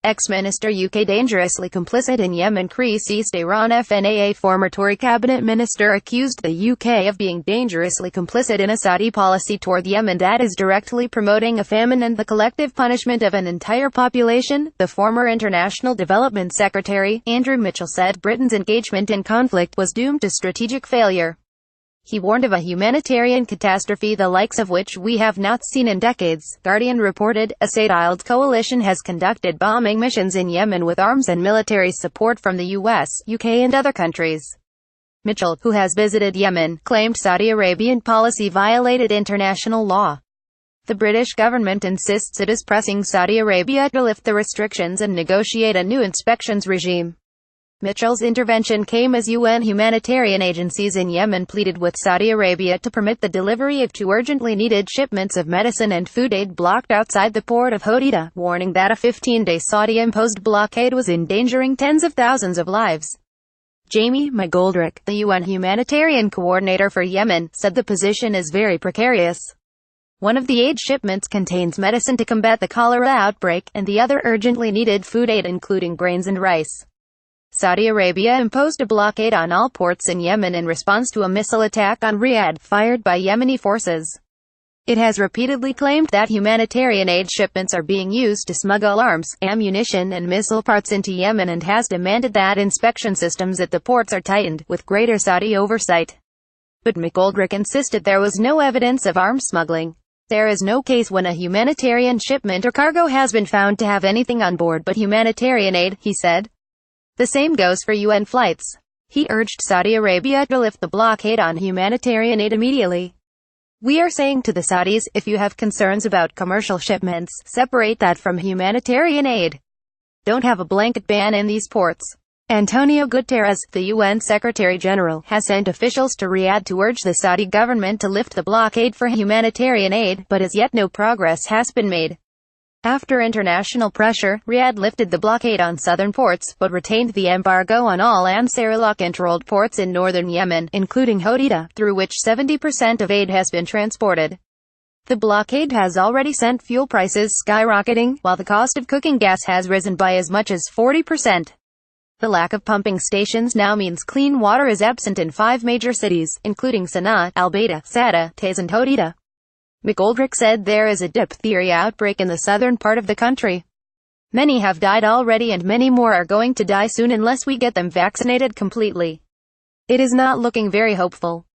Ex-Minister UK Dangerously Complicit in Yemen CrisisTEHRAN FNA A former Tory cabinet minister accused the UK of being dangerously complicit in a Saudi policy toward Yemen that is directly promoting a famine and the collective punishment of an entire population. The former International Development Secretary, Andrew Mitchell, said Britain's engagement in conflict was doomed to strategic failure. He warned of a humanitarian catastrophe the likes of which we have not seen in decades. Guardian reported, a Saudi-led coalition has conducted bombing missions in Yemen with arms and military support from the US, UK and other countries. Mitchell, who has visited Yemen, claimed Saudi Arabian policy violated international law. The British government insists it is pressing Saudi Arabia to lift the restrictions and negotiate a new inspections regime. Mitchell's intervention came as UN humanitarian agencies in Yemen pleaded with Saudi Arabia to permit the delivery of two urgently needed shipments of medicine and food aid blocked outside the port of Hodeida, warning that a 15-day Saudi-imposed blockade was endangering tens of thousands of lives. Jamie McGoldrick, the UN humanitarian coordinator for Yemen, said the position is very precarious. One of the aid shipments contains medicine to combat the cholera outbreak, and the other urgently needed food aid including grains and rice. Saudi Arabia imposed a blockade on all ports in Yemen in response to a missile attack on Riyadh, fired by Yemeni forces. It has repeatedly claimed that humanitarian aid shipments are being used to smuggle arms, ammunition and missile parts into Yemen and has demanded that inspection systems at the ports are tightened, with greater Saudi oversight. But McGoldrick insisted there was no evidence of arms smuggling. There is no case when a humanitarian shipment or cargo has been found to have anything on board but humanitarian aid, he said. The same goes for UN flights. He urged Saudi Arabia to lift the blockade on humanitarian aid immediately. We are saying to the Saudis, if you have concerns about commercial shipments, separate that from humanitarian aid. Don't have a blanket ban in these ports. Antonio Guterres, the UN Secretary-General, has sent officials to Riyadh to urge the Saudi government to lift the blockade for humanitarian aid, but as yet no progress has been made. After international pressure, Riyadh lifted the blockade on southern ports, but retained the embargo on all Ansarullah-controlled ports in northern Yemen, including Hodeida, through which 70% of aid has been transported. The blockade has already sent fuel prices skyrocketing, while the cost of cooking gas has risen by as much as 40%. The lack of pumping stations now means clean water is absent in 5 major cities, including Sana'a, Al-Baida, Sada, Taiz and Hodeida. McGoldrick said there is a diphtheria outbreak in the southern part of the country. Many have died already and many more are going to die soon unless we get them vaccinated completely. It is not looking very hopeful.